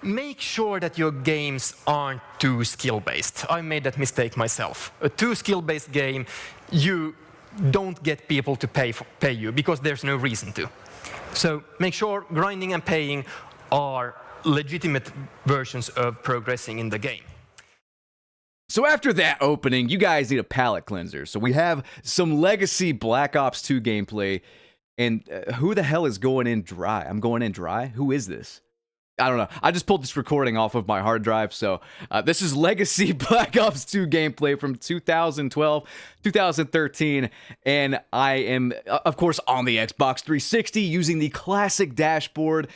make sure that your games aren't too skill-based. I made that mistake myself. A too skill-based game, you don't get people to pay you because there's no reason to. So make sure grinding and paying are legitimate versions of progressing in the game. So after that opening, you guys need a palate cleanser. So we have some legacy Black Ops 2 gameplay. And who the hell is going in dry? I'm going in dry? Who is this? I don't know. I just pulled this recording off of my hard drive. So this is legacy Black Ops 2 gameplay from 2012, 2013. And I am, of course, on the Xbox 360 using the classic dashboard.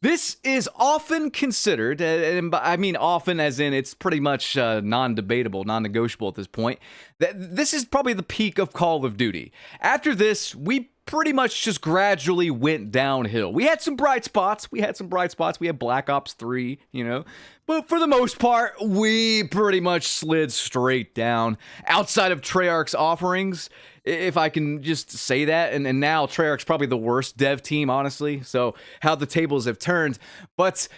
This is often considered, and I mean often as in it's pretty much non-debatable, non-negotiable at this point, that this is probably the peak of Call of Duty. After this, we pretty much just gradually went downhill. We had some bright spots. We had Black Ops 3, you know. But for the most part, we pretty much slid straight down. Outside of Treyarch's offerings, if I can just say that, and now Treyarch's probably the worst dev team, honestly, so how the tables have turned. But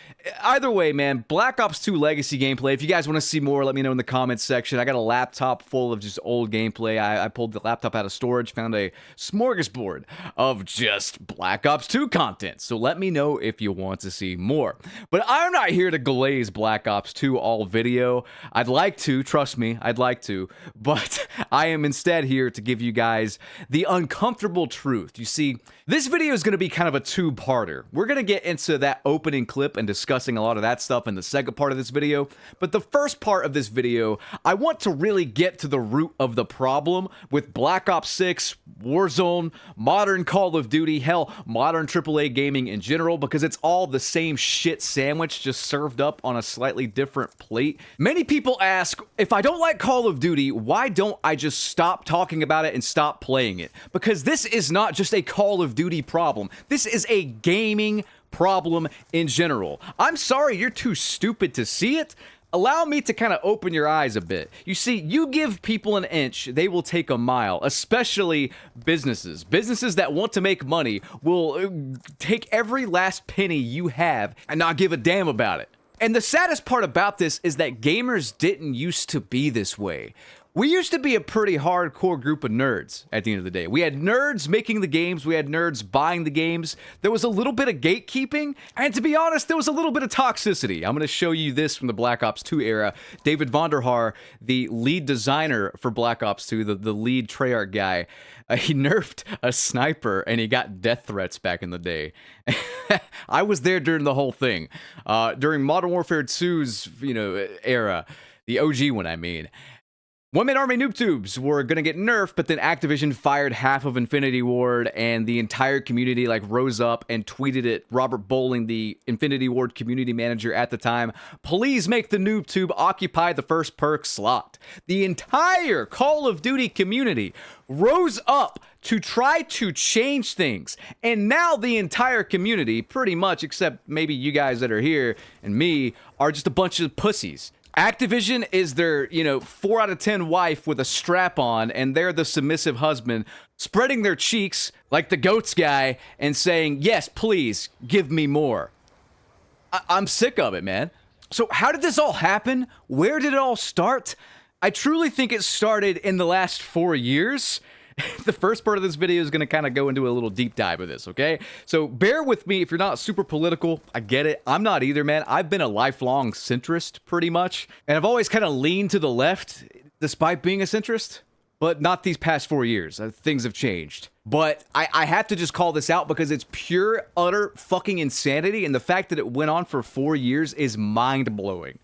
either way, man, Black Ops 2 Legacy gameplay, if you guys want to see more, let me know in the comments section. I got a laptop full of just old gameplay. I pulled the laptop out of storage, found a smorgasbord of just Black Ops 2 content, so let me know if you want to see more. But I'm not here to glaze Black Ops 2 all video. I'd like to, trust me, I'd like to, but I am instead here to give you guys the uncomfortable truth. You see, this video is going to be kind of a two-parter. We're going to get into that opening clip and discussing a lot of that stuff in the second part of this video, but the first part of this video, I want to really get to the root of the problem with Black Ops 6, Warzone, modern Call of Duty, hell, modern AAA gaming in general, because it's all the same shit sandwich just served up on a slightly different plate. Many people ask, if I don't like Call of Duty, why don't I just stop talking about it and stop playing it? Because this is not just a Call of Duty problem. This is a gaming problem in general. I'm sorry you're too stupid to see it. Allow me to kind of open your eyes a bit. You see, you give people an inch, they will take a mile, especially businesses. Businesses that want to make money will take every last penny you have and not give a damn about it. And the saddest part about this is that gamers didn't used to be this way. We used to be a pretty hardcore group of nerds at the end of the day. We had nerds making the games, we had nerds buying the games. There was a little bit of gatekeeping, and to be honest, there was a little bit of toxicity. I'm going to show you this from the Black Ops 2 era. David Vonderhaar, the lead designer for Black Ops 2, the lead Treyarch guy, he nerfed a sniper and he got death threats back in the day. I was there during the whole thing. During Modern Warfare 2's, era, the OG one, I mean. One-Man Army noob tubes were gonna get nerfed, but then Activision fired half of Infinity Ward, and the entire community rose up and tweeted at Robert Bowling, the Infinity Ward community manager at the time, please make the noob tube occupy the first perk slot. The entire Call of Duty community rose up to try to change things, and now the entire community, pretty much, except maybe you guys that are here and me, are just a bunch of pussies. Activision is their, 4 out of 10 wife with a strap on, and they're the submissive husband, spreading their cheeks like the GOATS guy and saying, yes, please, give me more. I'm sick of it, man. So how did this all happen? Where did it all start? I truly think it started in the last 4 years. The first part of this video is going to kind of go into a little deep dive of this, okay? So bear with me if you're not super political. I get it. I'm not either, man. I've been a lifelong centrist, pretty much. And I've always kind of leaned to the left, despite being a centrist. But not these past 4 years. Things have changed. But I have to just call this out because it's pure, utter fucking insanity. And the fact that it went on for 4 years is mind-blowing.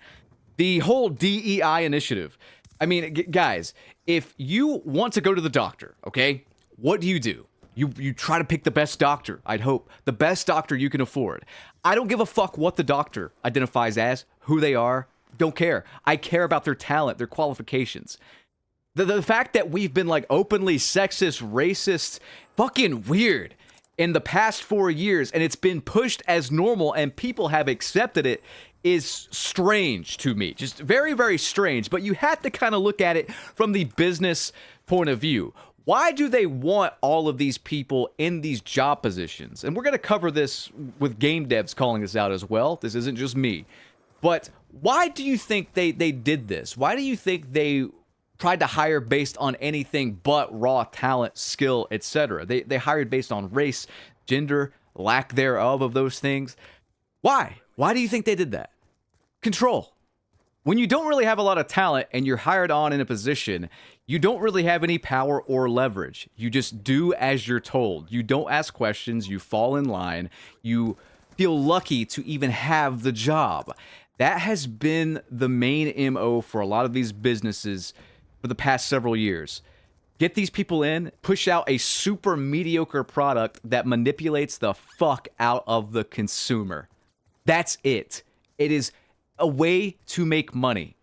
The whole DEI initiative. I mean, guys, if you want to go to the doctor, okay, what do? You try to pick the best doctor, I'd hope. The best doctor you can afford. I don't give a fuck what the doctor identifies as, who they are, don't care. I care about their talent, their qualifications. The fact that we've been openly sexist, racist, fucking weird in the past 4 years, and it's been pushed as normal and people have accepted it, is strange to me. Just very, very strange. But you have to kind of look at it from the business point of view. Why do they want all of these people in these job positions? And we're going to cover this with game devs calling this out as well. This isn't just me. But why do you think they did this? Why do you think they tried to hire based on anything but raw talent, skill, etc.? They hired based on race, gender, lack thereof of those things. Why? Why do you think they did that? Control. When you don't really have a lot of talent and you're hired on in a position, you don't really have any power or leverage. You just do as you're told. You don't ask questions. You fall in line. You feel lucky to even have the job. That has been the main MO for a lot of these businesses for the past several years. Get these people in, push out a super mediocre product that manipulates the fuck out of the consumer. That's it. It is a way to make money.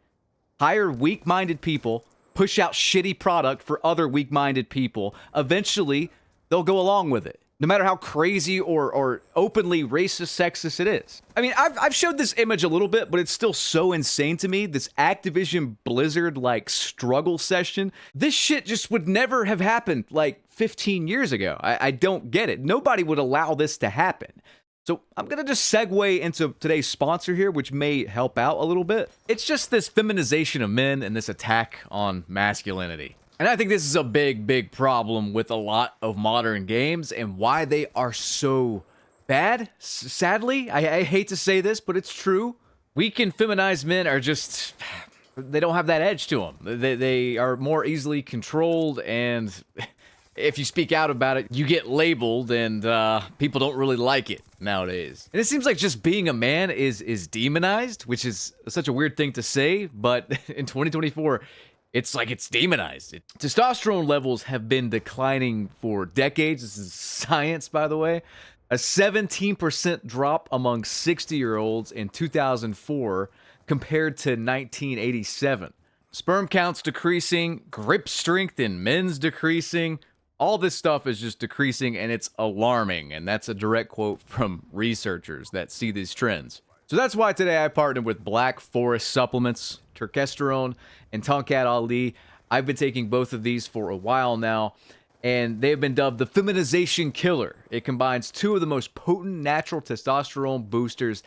Hire weak-minded people, push out shitty product for other weak-minded people. Eventually, they'll go along with it, no matter how crazy or openly racist, sexist it is. I mean, I've showed this image a little bit, but it's still so insane to me. This Activision Blizzard, like, struggle session. This shit just would never have happened, like, 15 years ago. I don't get it. Nobody would allow this to happen. So I'm going to just segue into today's sponsor here, which may help out a little bit. It's just this feminization of men and this attack on masculinity. And I think this is a big, big problem with a lot of modern games and why they are so bad. Sadly, I hate to say this, but it's true. Weak and feminized men are just, they don't have that edge to them. They are more easily controlled, and if you speak out about it, you get labeled, and people don't really like it nowadays. And it seems like just being a man is demonized, which is such a weird thing to say, but in 2024, it's like it's demonized. Testosterone levels have been declining for decades. This is science, by the way. A 17% drop among 60-year-olds in 2004 compared to 1987. Sperm counts decreasing, grip strength in men's decreasing. All this stuff is just decreasing, and it's alarming. And that's a direct quote from researchers that see these trends. So that's why today I partnered with Black Forest Supplements, Turkesterone, and Tongkat Ali. I've been taking both of these for a while now, and they've been dubbed the feminization killer. It combines two of the most potent natural testosterone boosters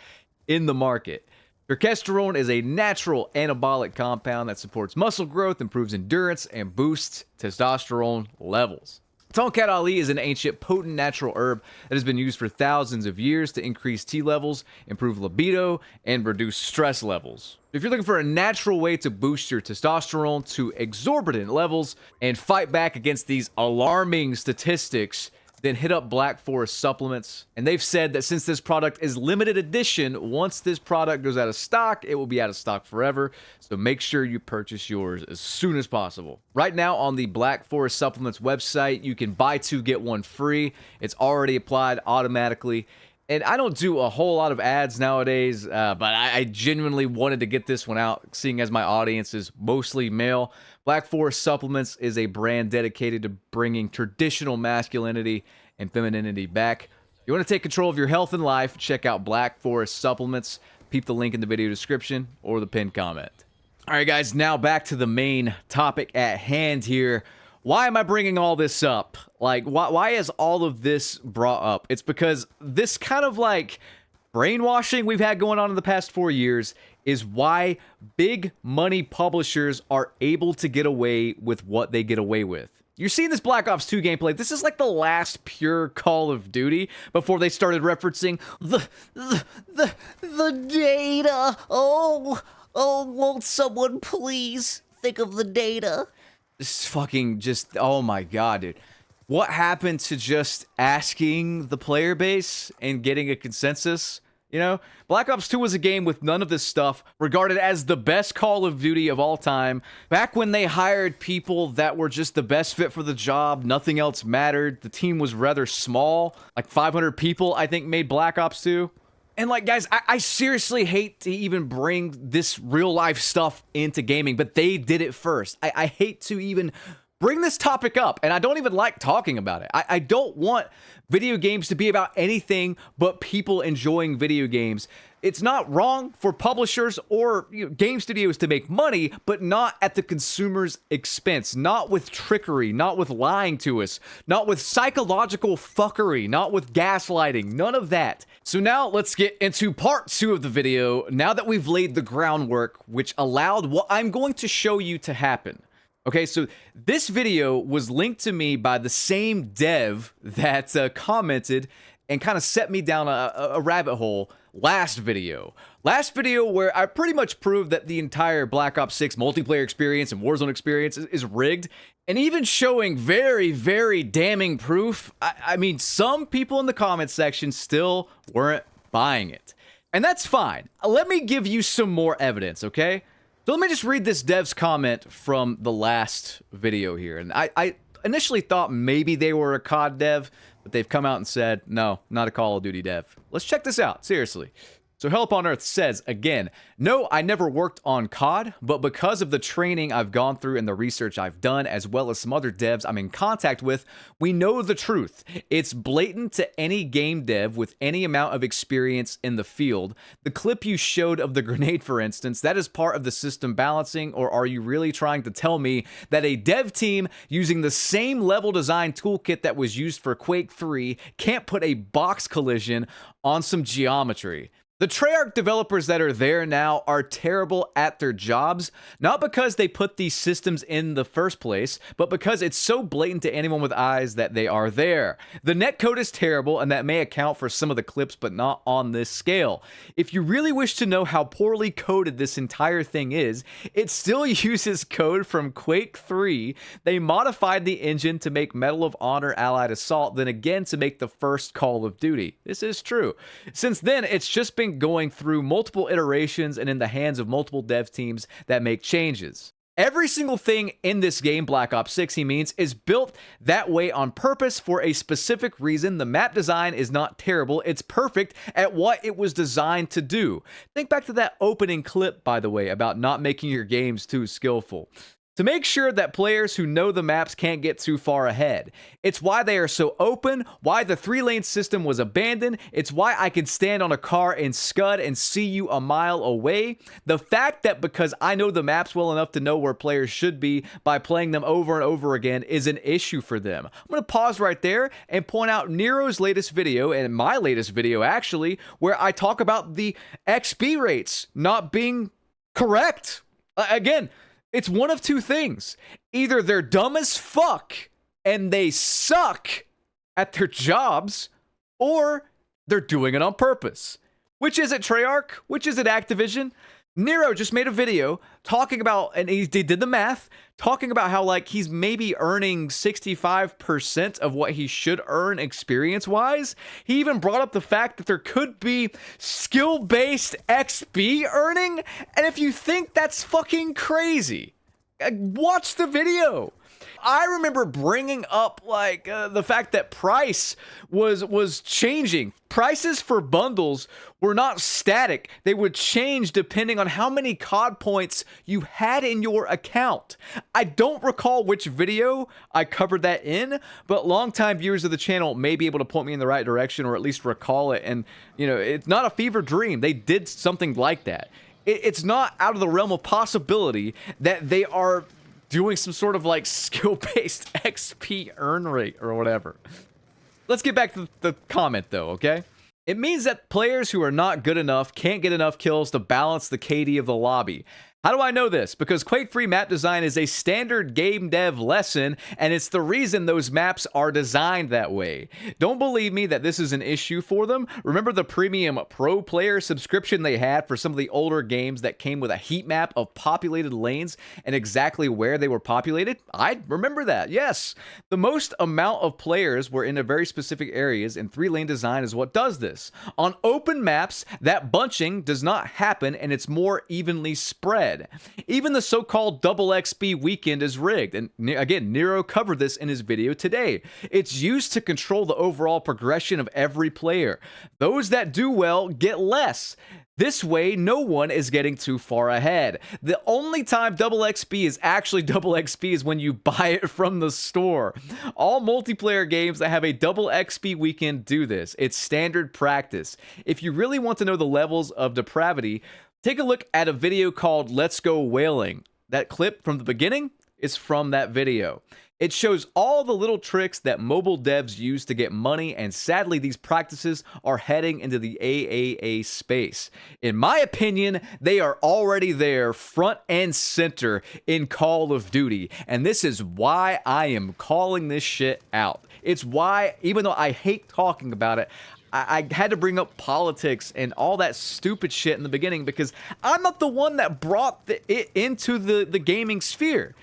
in the market. Turkesterone is a natural anabolic compound that supports muscle growth, improves endurance, and boosts testosterone levels. Tongkat Ali is an ancient, potent natural herb that has been used for thousands of years to increase T levels, improve libido, and reduce stress levels. If you're looking for a natural way to boost your testosterone to exorbitant levels and fight back against these alarming statistics, then hit up Black Forest Supplements. And they've said that since this product is limited edition, once this product goes out of stock, it will be out of stock forever. So make sure you purchase yours as soon as possible. Right now on the Black Forest Supplements website, you can buy two, get one free. It's already applied automatically. And I don't do a whole lot of ads nowadays, but I genuinely wanted to get this one out, seeing as my audience is mostly male. Black Forest Supplements is a brand dedicated to bringing traditional masculinity and femininity back. You want to take control of your health and life, check out Black Forest Supplements. Peep the link in the video description or the pinned comment. All right, guys, now back to the main topic at hand here. Why am I bringing all this up? Like, why is all of this brought up? It's because this kind of like brainwashing we've had going on in the past 4 years is why big money publishers are able to get away with what they get away with. You're seeing this Black Ops 2 gameplay. This is like the last pure Call of Duty before they started referencing the data. Oh, won't someone please think of the data? This is fucking just, oh my god, dude. What happened to just asking the player base and getting a consensus? You know, Black Ops 2 was a game with none of this stuff, regarded as the best Call of Duty of all time. Back when they hired people that were just the best fit for the job, nothing else mattered. The team was rather small, like 500 people, I think, made Black Ops 2. And like, guys, I seriously hate to even bring this real life stuff into gaming, but they did it first. I hate to even bring this topic up, and I don't even like talking about it. I don't want video games to be about anything but people enjoying video games. It's not wrong for publishers or game studios to make money, but not at the consumer's expense, not with trickery, not with lying to us, not with psychological fuckery, not with gaslighting, none of that. So now let's get into part 2 of the video, now that we've laid the groundwork, which allowed what I'm going to show you to happen. Okay, so this video was linked to me by the same dev that commented and kind of set me down a rabbit hole last video where I pretty much proved that the entire Black Ops 6 multiplayer experience and Warzone experience is rigged, and even showing very, very damning proof. I mean, some people in the comment section still weren't buying it, and that's fine. Let me give you some more evidence, okay? So let me just read this dev's comment from the last video here. And I initially thought maybe they were a COD dev, but they've come out and said, no, not a Call of Duty dev. Let's check this out, seriously. So Hell Upon Earth says, again, no, I never worked on COD, but because of the training I've gone through and the research I've done, as well as some other devs I'm in contact with, we know the truth. It's blatant to any game dev with any amount of experience in the field. The clip you showed of the grenade, for instance, that is part of the system balancing, or are you really trying to tell me that a dev team using the same level design toolkit that was used for Quake 3 can't put a box collision on some geometry? The Treyarch developers that are there now are terrible at their jobs, not because they put these systems in the first place, but because it's so blatant to anyone with eyes that they are there. The netcode is terrible, and that may account for some of the clips, but not on this scale. If you really wish to know how poorly coded this entire thing is, it still uses code from Quake 3. They modified the engine to make Medal of Honor Allied Assault, then again to make the first Call of Duty. This is true. Since then, it's just been going through multiple iterations and in the hands of multiple dev teams that make changes. Every single thing in this game, Black Ops 6, he means, is built that way on purpose for a specific reason. The map design is not terrible. It's perfect at what it was designed to do. Think back to that opening clip, by the way, about not making your games too skillful. To make sure that players who know the maps can't get too far ahead. It's why they are so open, why the 3-lane system was abandoned, it's why I can stand on a car and scud and see you a mile away. The fact that because I know the maps well enough to know where players should be by playing them over and over again is an issue for them. I'm going to pause right there and point out Nero's latest video, and my latest video actually, where I talk about the XP rates not being correct. Again, it's one of two things. Either they're dumb as fuck and they suck at their jobs, or they're doing it on purpose. Which is it, Treyarch? Which is it, Activision? Nero just made a video talking about, and he did the math, talking about how like he's maybe earning 65% of what he should earn experience-wise. He even brought up the fact that there could be skill-based XP earning, and if you think that's fucking crazy, watch the video. I remember bringing up like the fact that price was changing. Prices for bundles were not static. They would change depending on how many COD points you had in your account. I don't recall which video I covered that in, but longtime viewers of the channel may be able to point me in the right direction or at least recall it. And, you know, it's not a fever dream. They did something like that. It's not out of the realm of possibility that they are doing some sort of like skill-based XP earn rate or whatever. Let's get back to the comment though, okay? It means that players who are not good enough can't get enough kills to balance the KD of the lobby. How do I know this? Because Quake 3 map design is a standard game dev lesson, and it's the reason those maps are designed that way. Don't believe me that this is an issue for them? Remember the premium pro player subscription they had for some of the older games that came with a heat map of populated lanes and exactly where they were populated? I remember that, yes. The most amount of players were in a very specific areas, and 3-lane design is what does this. On open maps, that bunching does not happen, and it's more evenly spread. said. Even the so-called double XP weekend is rigged, and again, Nero covered this in his video today. It's used to control the overall progression of every player. Those that do well get less. This way, no one is getting too far ahead. The only time double XP is actually double XP is when you buy it from the store. All multiplayer games that have a double XP weekend do this. It's standard practice. If you really want to know the levels of depravity, take a look at a video called Let's Go Whaling. That clip from the beginning is from that video. It shows all the little tricks that mobile devs use to get money, and sadly, these practices are heading into the AAA space. In my opinion, they are already there, front and center in Call of Duty, and this is why I am calling this shit out. It's why, even though I hate talking about it, I had to bring up politics and all that stupid shit in the beginning because I'm not the one that brought it into the gaming sphere.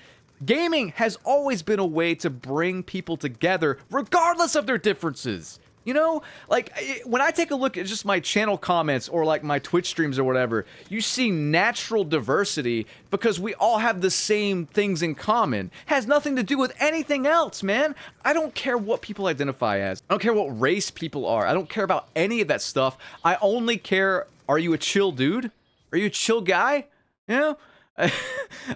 Gaming has always been a way to bring people together regardless of their differences. You know, like when I take a look at just my channel comments or like my Twitch streams or whatever, you see natural diversity because we all have the same things in common. Has nothing to do with anything else, man. I don't care what people identify as. I don't care what race people are. I don't care about any of that stuff. I only care, are you a chill dude? Are you a chill guy? You know?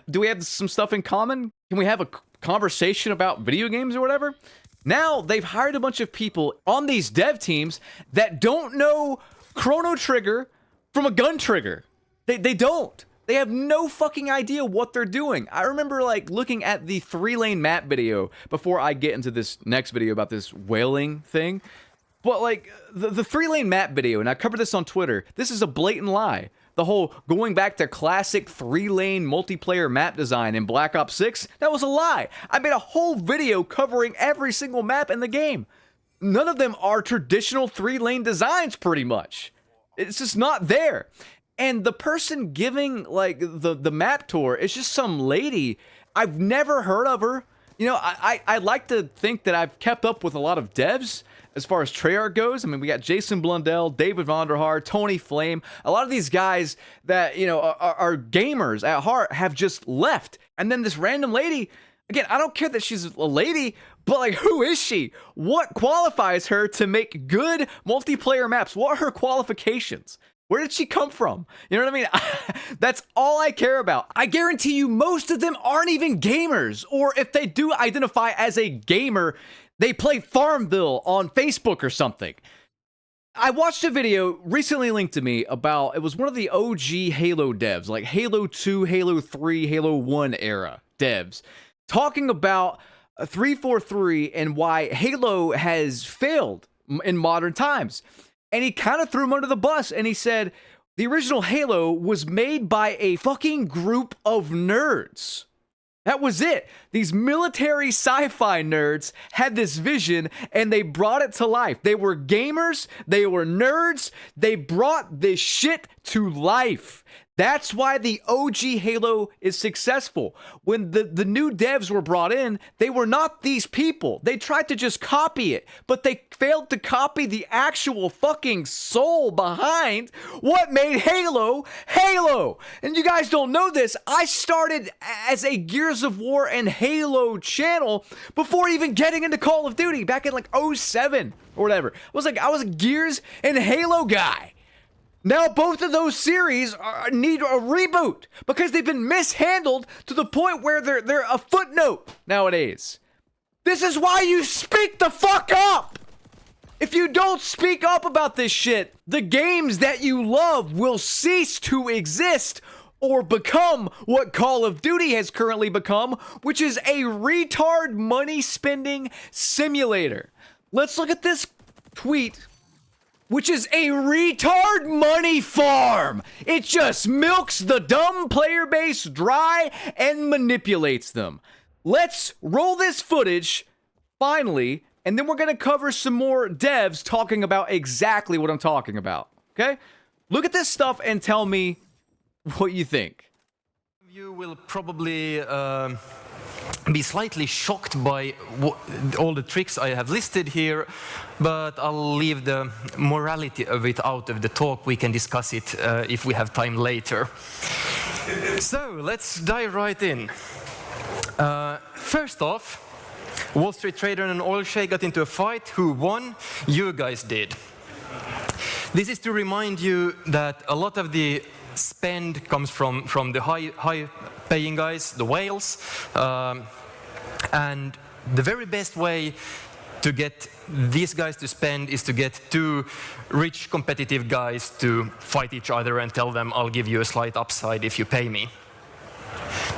Do we have some stuff in common? Can we have a conversation about video games or whatever? Now they've hired a bunch of people on these dev teams that don't know Chrono Trigger from a gun trigger. They don't. They have no fucking idea what they're doing. I remember like looking at the 3-lane map video before I get into this next video about this whaling thing. But like the 3-lane map video, and I covered this on Twitter, this is a blatant lie. The whole going back to classic 3-lane multiplayer map design in Black Ops 6, that was a lie. I made a whole video covering every single map in the game. None of them are traditional 3-lane designs, pretty much. It's just not there. And the person giving like the map tour is just some lady. I've never heard of her. You know, I like to think that I've kept up with a lot of devs as far as Treyarch goes. I mean, we got Jason Blundell, David Vonderhaar, Tony Flame. A lot of these guys that, you know, are gamers at heart have just left. And then this random lady, again, I don't care that she's a lady, but like, who is she? What qualifies her to make good multiplayer maps? What are her qualifications? Where did she come from? You know what I mean? That's all I care about. I guarantee you most of them aren't even gamers. Or if they do identify as a gamer, they play Farmville on Facebook or something. I watched a video recently linked to me about, it was one of the OG Halo devs, like Halo 2, Halo 3, Halo 1 era devs, talking about 343 and why Halo has failed in modern times. And he kind of threw him under the bus and he said, the original Halo was made by a fucking group of nerds. That was it. These military sci-fi nerds had this vision and they brought it to life. They were gamers, they were nerds, they brought this shit to life. That's why the OG Halo is successful. When the new devs were brought in, they were not these people. They tried to just copy it, but they failed to copy the actual fucking soul behind what made Halo, Halo. And you guys don't know this, I started as a Gears of War and Halo channel before even getting into Call of Duty back in like 07 or whatever. I was a Gears and Halo guy. Now both of those series need a reboot because they've been mishandled to the point where they're a footnote nowadays. This is why you speak the fuck up! If you don't speak up about this shit, the games that you love will cease to exist or become what Call of Duty has currently become, which is a retard money-spending simulator. Let's look at this tweet, which is a retard money farm. It just milks the dumb player base dry and manipulates them. Let's roll this footage, finally, and then we're gonna cover some more devs talking about exactly what I'm talking about, okay? Look at this stuff and tell me what you think. You will probably be slightly shocked by all the tricks I have listed here, but I'll leave the morality of it out of the talk. We can discuss it if we have time later. So let's dive right in. First off, Wall Street trader and an oil sheikh got into a fight. Who won? You guys did. This is to remind you that a lot of the spend comes from the high-paying guys, the whales, and the very best way to get these guys to spend is to get two rich, competitive guys to fight each other and tell them, I'll give you a slight upside if you pay me.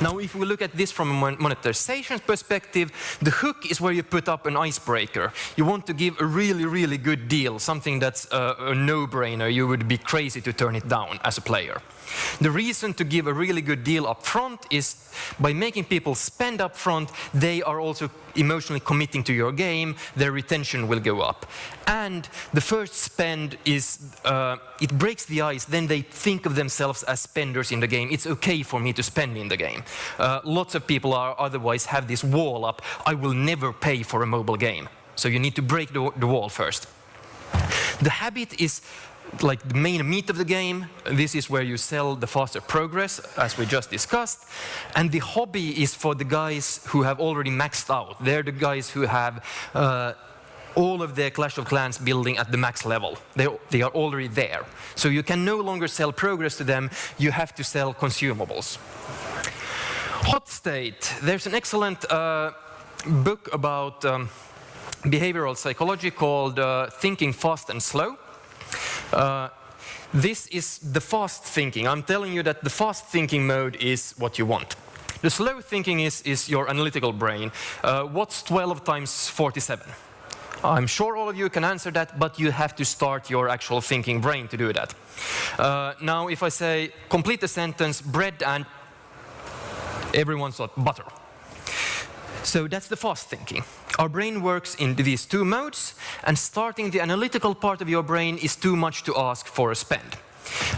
Now, if we look at this from a monetization perspective, the hook is where you put up an icebreaker. You want to give a really, really good deal, something that's a no-brainer. You would be crazy to turn it down as a player. The reason to give a really good deal up front is by making people spend up front, they are also emotionally committing to your game, their retention will go up. And the first spend is, it breaks the ice, then they think of themselves as spenders in the game. It's okay for me to spend in the game. Lots of people are otherwise have this wall up, I will never pay for a mobile game. So you need to break the wall first. The habit is like the main meat of the game. This is where you sell the faster progress, as we just discussed. And the hobby is for the guys who have already maxed out. They're the guys who have all of their Clash of Clans building at the max level. They are already there. So you can no longer sell progress to them, you have to sell consumables. Hot State. There's an excellent book about behavioral psychology called Thinking Fast and Slow. This is the fast thinking. I'm telling you that the fast thinking mode is what you want. The slow thinking is your analytical brain. What's 12 times 47? I'm sure all of you can answer that, but you have to start your actual thinking brain to do that. Now, if I say, complete the sentence, bread and everyone's thought, butter. So that's the fast thinking. Our brain works in these two modes, and starting the analytical part of your brain is too much to ask for a spend.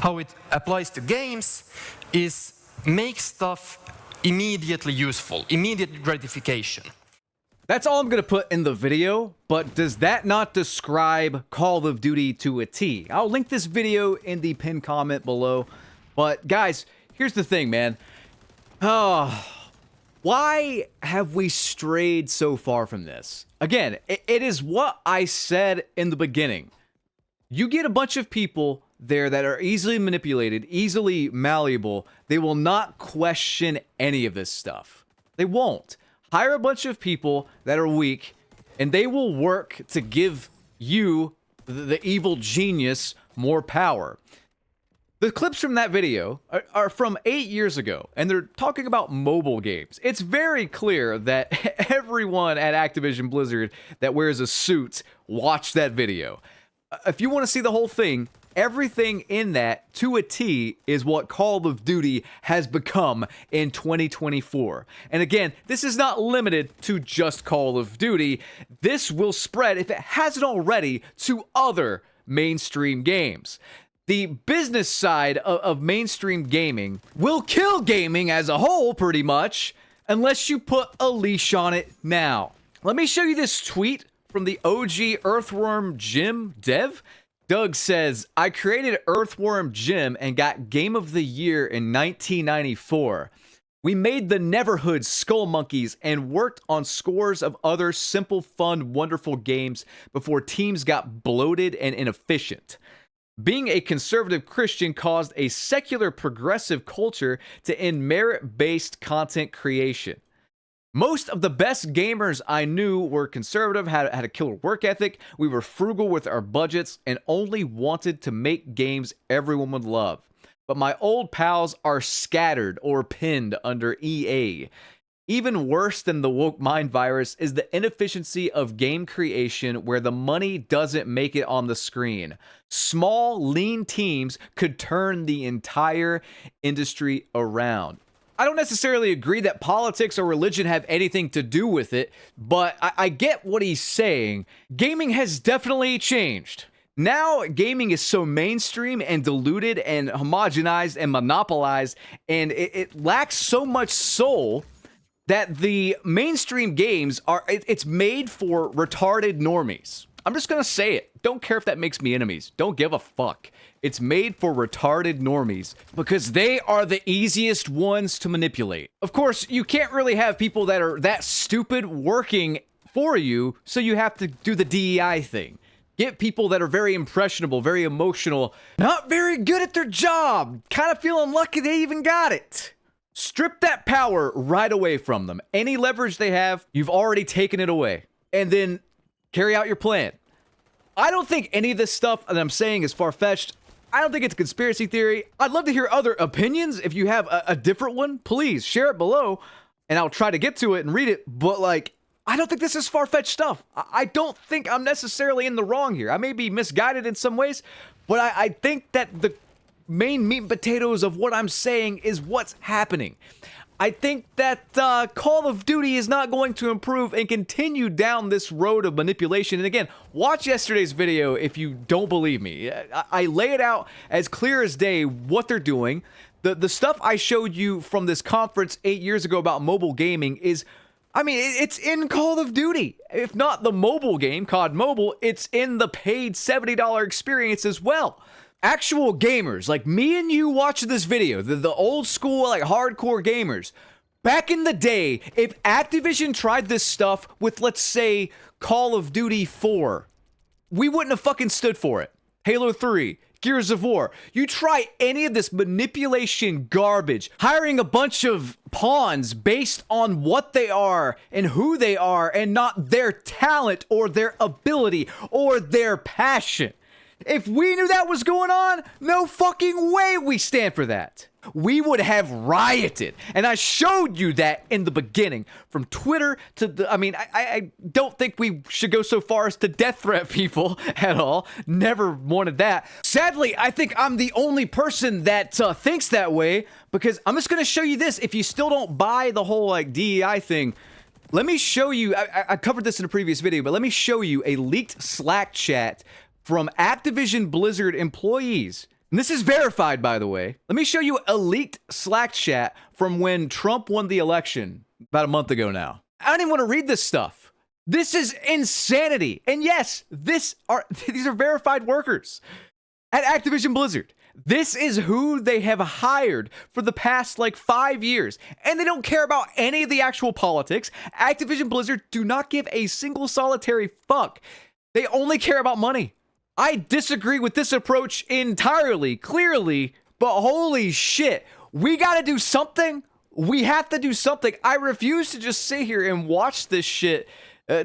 How it applies to games is make stuff immediately useful, immediate gratification. That's all I'm going to put in the video, but does that not describe Call of Duty to a T? I'll link this video in the pinned comment below. But guys, here's the thing, man. Why have we strayed so far from this? Again, it is what I said in the beginning. You get a bunch of people there that are easily manipulated, easily malleable. They will not question any of this stuff. They won't. Hire a bunch of people that are weak, and they will work to give you, the evil genius, more power. The clips from that video are from 8 years ago, and they're talking about mobile games. It's very clear that everyone at Activision Blizzard that wears a suit watched that video. If you want to see the whole thing, everything in that, to a T, is what Call of Duty has become in 2024. And again, this is not limited to just Call of Duty. This will spread, if it hasn't already, to other mainstream games. The business side of mainstream gaming will kill gaming as a whole, pretty much, unless you put a leash on it now. Let me show you this tweet from the OG Earthworm Jim dev. Doug says, I created Earthworm Jim and got Game of the Year in 1994. We made the Neverhood Skull Monkeys and worked on scores of other simple, fun, wonderful games before teams got bloated and inefficient. Being a conservative Christian caused a secular progressive culture to end merit-based content creation. Most of the best gamers I knew were conservative, had a killer work ethic, we were frugal with our budgets, and only wanted to make games everyone would love. But my old pals are scattered or pinned under EA. Even worse than the woke mind virus is the inefficiency of game creation where the money doesn't make it on the screen. Small, lean teams could turn the entire industry around. I don't necessarily agree that politics or religion have anything to do with it, but I get what he's saying. Gaming has definitely changed. Now, gaming is so mainstream and diluted and homogenized and monopolized, and it lacks so much soul that the mainstream games are, it's made for retarded normies. I'm just gonna say it. Don't care if that makes me enemies. Don't give a fuck. It's made for retarded normies because they are the easiest ones to manipulate. Of course, you can't really have people that are that stupid working for you, so you have to do the DEI thing. Get people that are very impressionable, very emotional, not very good at their job, kind of feeling lucky they even got it. Strip that power right away from them. Any leverage they have, you've already taken it away. And then carry out your plan. I don't think any of this stuff that I'm saying is far-fetched. I don't think it's a conspiracy theory. I'd love to hear other opinions. If you have a different one, please share it below, and I'll try to get to it and read it. But, like, I don't think this is far-fetched stuff. I don't think I'm necessarily in the wrong here. I may be misguided in some ways, but I think that the main meat and potatoes of what I'm saying is what's happening. I think that Call of Duty is not going to improve and continue down this road of manipulation. And again, watch yesterday's video if you don't believe me. I lay it out as clear as day what they're doing. The stuff I showed you from this conference 8 years ago about mobile gaming is, I mean, it's in Call of Duty. If not the mobile game, COD Mobile, it's in the paid $70 experience as well. Actual gamers, like me and you watching this video, the old school, like hardcore gamers, back in the day, if Activision tried this stuff with, let's say, Call of Duty 4, we wouldn't have fucking stood for it. Halo 3, Gears of War. You try any of this manipulation garbage, hiring a bunch of pawns based on what they are and who they are and not their talent or their ability or their passion. If we knew that was going on, no fucking way we stand for that. We would have rioted. And I showed you that in the beginning. From Twitter to the... I mean, I don't think we should go so far as to death threat people at all. Never wanted that. Sadly, I think I'm the only person that thinks that way. Because I'm just going to show you this. If you still don't buy the whole like DEI thing, let me show you... I covered this in a previous video, but let me show you a leaked Slack chat from Activision Blizzard employees. And this is verified, by the way. Let me show you a leaked Slack chat from when Trump won the election about a month ago now. I don't even want to read this stuff. This is insanity. And yes, these are verified workers at Activision Blizzard. This is who they have hired for the past like 5 years. And they don't care about any of the actual politics. Activision Blizzard do not give a single solitary fuck. They only care about money. I disagree with this approach entirely, clearly, but holy shit, we gotta do something. We have to do something. I refuse to just sit here and watch this shit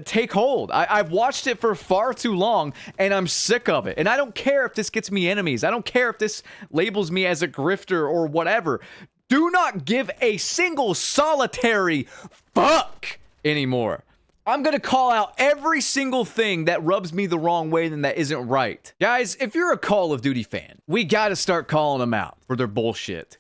take hold. I've watched it for far too long, and I'm sick of it. And I don't care if this gets me enemies. I don't care if this labels me as a grifter or whatever. Do not give a single solitary fuck anymore. I'm gonna call out every single thing that rubs me the wrong way and that isn't right. Guys, if you're a Call of Duty fan, we gotta start calling them out for their bullshit.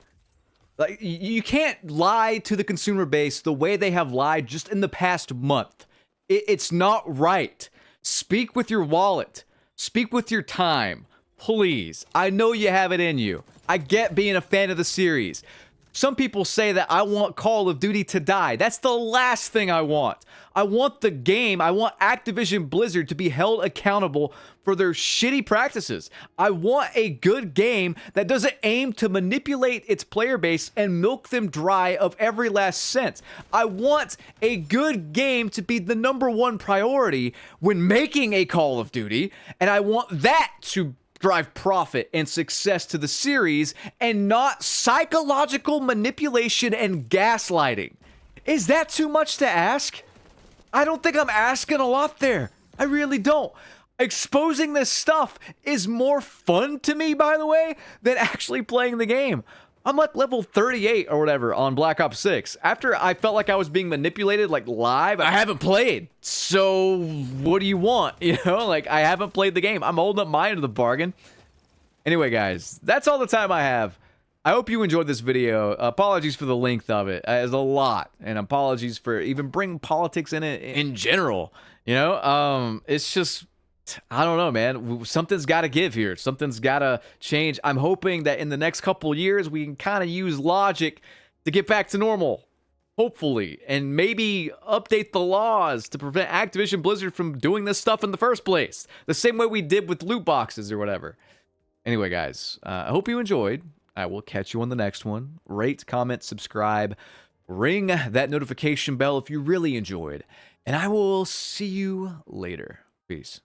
Like, you can't lie to the consumer base the way they have lied just in the past month. It's not right. Speak with your wallet. Speak with your time. Please. I know you have it in you. I get being a fan of the series. Some people say that I want Call of Duty to die. That's the last thing I want. I want the game, I want Activision Blizzard to be held accountable for their shitty practices. I want a good game that doesn't aim to manipulate its player base and milk them dry of every last cent. I want a good game to be the #1 priority when making a Call of Duty, and I want that to drive profit and success to the series and not psychological manipulation and gaslighting. Is that too much to ask? I don't think I'm asking a lot there. I really don't. Exposing this stuff is more fun to me, by the way, than actually playing the game. I'm like level 38 or whatever on Black Ops 6. After I felt like I was being manipulated like live, I haven't played. So what do you want? You know, like I haven't played the game. I'm holding up mine to the bargain. Anyway, guys, that's all the time I have. I hope you enjoyed this video. Apologies for the length of it. It's a lot. And apologies for even bringing politics in it in general. You know, it's just... I don't know, man. Something's got to give here. Something's got to change. I'm hoping that in the next couple years, we can kind of use logic to get back to normal. hopefully, and maybe update the laws to prevent Activision Blizzard from doing this stuff in the first place. The same way we did with loot boxes or whatever. Anyway, guys, I hope you enjoyed. I will catch you on the next one. Rate, comment, subscribe, ring that notification bell if you really enjoyed. And I will see you later. Peace.